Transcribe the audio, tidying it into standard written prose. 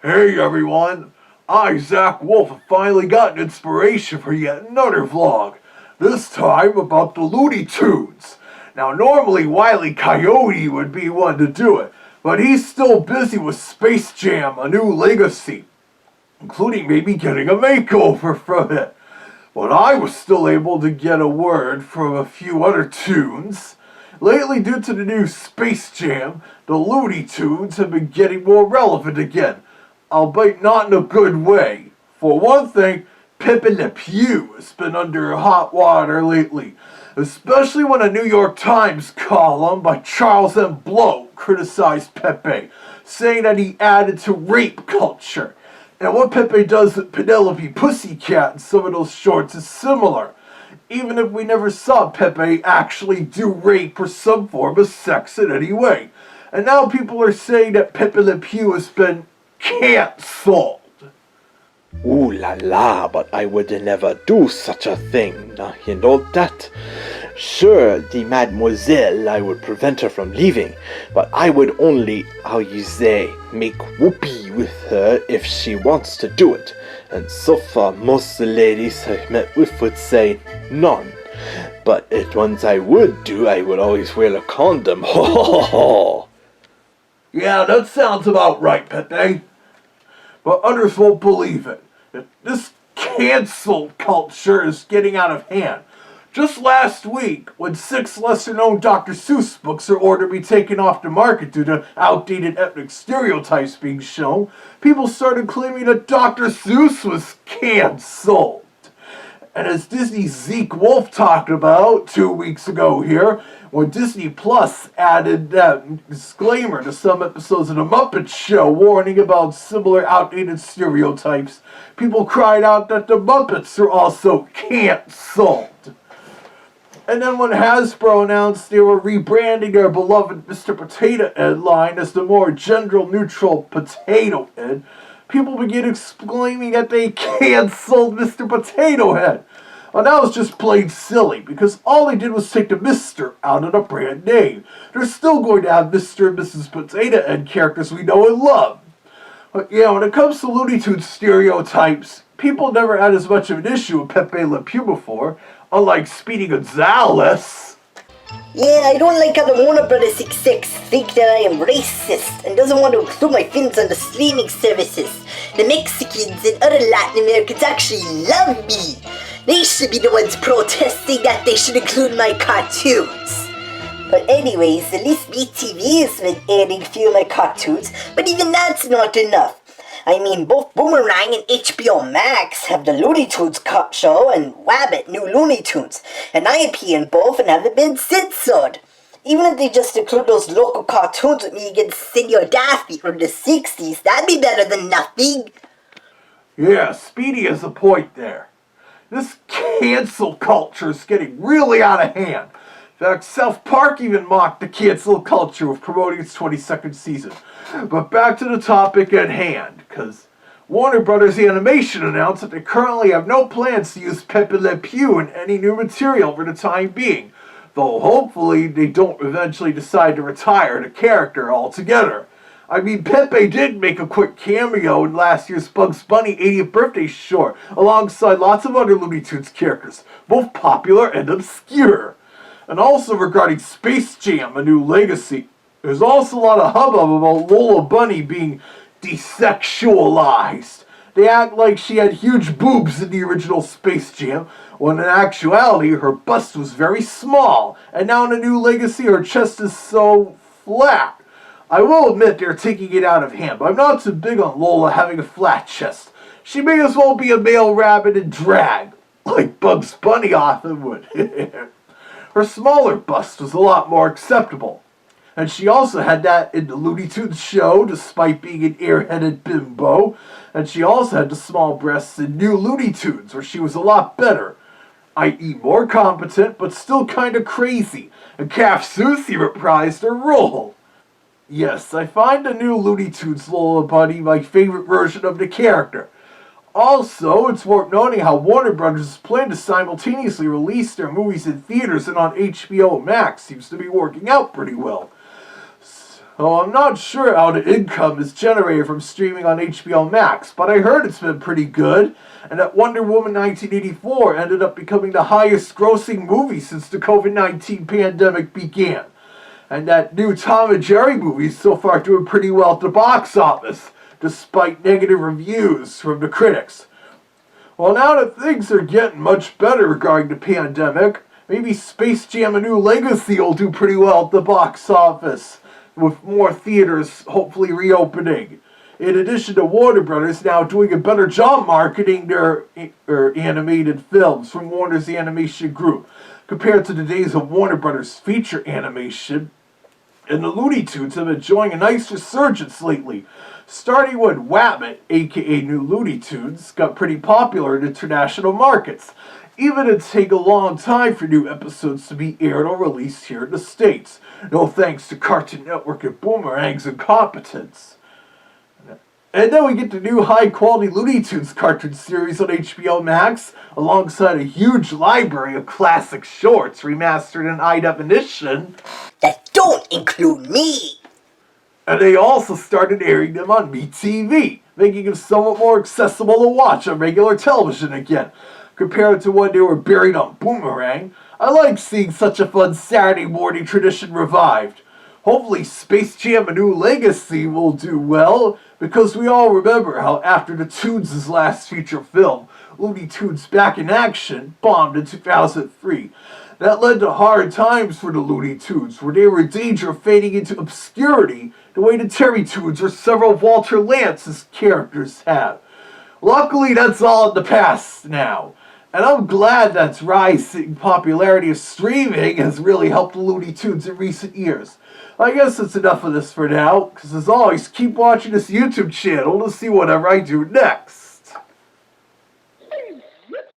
Hey everyone, I, Zak Wolf, have finally gotten inspiration for yet another vlog. This time about the Looney Tunes. Now normally Wile E. Coyote would be one to do it, but he's still busy with Space Jam, A New Legacy, including maybe getting a makeover from it. But I was still able to get a word from a few other tunes. Lately, due to the new Space Jam, the Looney Tunes have been getting more relevant again, albeit not in a good way. For one thing, Pepe Le Pew has been under hot water lately, especially when a New York Times column by Charles M. Blow criticized Pepe, saying that he added to rape culture. And what Pepe does with Penelope Pussycat in some of those shorts is similar, even if we never saw Pepe actually do rape or some form of sex in any way. And now people are saying that Pepe Le Pew has been cancelled. Ooh la la, but I would never do such a thing, you know that? Sure, the mademoiselle, I would prevent her from leaving, but I would only, how you say, make whoopee with her if she wants to do it. And so far, most of the ladies I've met with would say none. But if ones I would do, I would always wear a condom. Ho ho ho! Yeah, that sounds about right, Pepe. But others won't believe it. This cancel culture is getting out of hand. Just last week, when 6 lesser-known Dr. Seuss books are ordered to be taken off the market due to outdated ethnic stereotypes being shown, people started claiming that Dr. Seuss was cancelled. And as Disney's Zak Wolf talked about 2 weeks ago here, when Disney Plus added that disclaimer to some episodes of The Muppet Show warning about similar outdated stereotypes, people cried out that the Muppets are also cancelled. And then when Hasbro announced they were rebranding their beloved Mr. Potato Head line as the more gender-neutral Potato Head, people began exclaiming that they cancelled Mr. Potato Head. Well, that was just plain silly, because all they did was take the Mr. out of the brand name. They're still going to have Mr. and Mrs. Potato Head characters we know and love. But yeah, when it comes to Looney Tunes stereotypes, people never had as much of an issue with Pepe Le Pew before, unlike Speedy Gonzales. Yeah, I don't like how the Warner Brothers execs think that I am racist and doesn't want to include my films on the streaming services. The Mexicans and other Latin Americans actually love me. They should be the ones protesting that they should include my cartoons. But anyways, at least BTV has been adding a few of my cartoons, but even that's not enough. I mean, both Boomerang and HBO Max have the Looney Tunes show and Wabbit New Looney Tunes, and I appear in both and haven't been censored. Even if they just include those local cartoons with me against Senor Daffy from the 60s, that'd be better than nothing. Yeah, Speedy has a point there. This cancel culture is getting really out of hand. In fact, South Park even mocked the cancel culture with promoting its 22nd season. But back to the topic at hand, because Warner Brothers Animation announced that they currently have no plans to use Pepe Le Pew in any new material for the time being, though hopefully they don't eventually decide to retire the character altogether. I mean, Pepe did make a quick cameo in last year's Bugs Bunny 80th birthday short, alongside lots of other Looney Tunes characters, both popular and obscure. And also regarding Space Jam, A New Legacy, there's also a lot of hubbub about Lola Bunny being desexualized. They act like she had huge boobs in the original Space Jam, when in actuality her bust was very small, and now in A New Legacy her chest is so flat. I will admit they're taking it out of hand, but I'm not too big on Lola having a flat chest. She may as well be a male rabbit in drag, like Bugs Bunny often would. Her smaller bust was a lot more acceptable. And she also had that in the Looney Tunes show, despite being an airheaded bimbo. And she also had the small breasts in New Looney Tunes, where she was a lot better. I.e. more competent, but still kinda crazy. And Calf Susie reprised her role. Yes, I find the new Looney Tunes Lola Bunny my favorite version of the character. Also, it's worth noting how Warner Brothers' plan to simultaneously release their movies in theaters and on HBO Max seems to be working out pretty well. Oh, I'm not sure how the income is generated from streaming on HBO Max, but I heard it's been pretty good, and that Wonder Woman 1984 ended up becoming the highest grossing movie since the COVID-19 pandemic began. And that new Tom and Jerry movie is so far doing pretty well at the box office, despite negative reviews from the critics. Well, now that things are getting much better regarding the pandemic, maybe Space Jam: A New Legacy will do pretty well at the box office, with more theaters hopefully reopening. In addition to Warner Brothers now doing a better job marketing their animated films from Warner's Animation Group, compared to the days of Warner Brothers feature animation. And the Looney Tunes have been enjoying a nice resurgence lately, starting when Wabbit, aka New Looney Tunes, got pretty popular in international markets. Even it take a long time for new episodes to be aired or released here in the States, no thanks to Cartoon Network and Boomerang's incompetence. And then we get the new high-quality Looney Tunes cartoon series on HBO Max, alongside a huge library of classic shorts remastered in high definition. That don't include me! And they also started airing them on MeTV, making them somewhat more accessible to watch on regular television again, compared to when they were buried on Boomerang. I like seeing such a fun Saturday morning tradition revived. Hopefully Space Jam: A New Legacy will do well, because we all remember how after the Tunes' last feature film, Looney Tunes Back in Action, bombed in 2003. That led to hard times for the Looney Tunes, where they were in danger of fading into obscurity the way the Terry Tunes or several of Walter Lance's characters have. Luckily, that's all in the past now. And I'm glad that rising popularity of streaming has really helped the Looney Tunes in recent years. I guess that's enough of this for now, because as always, keep watching this YouTube channel to see whatever I do next.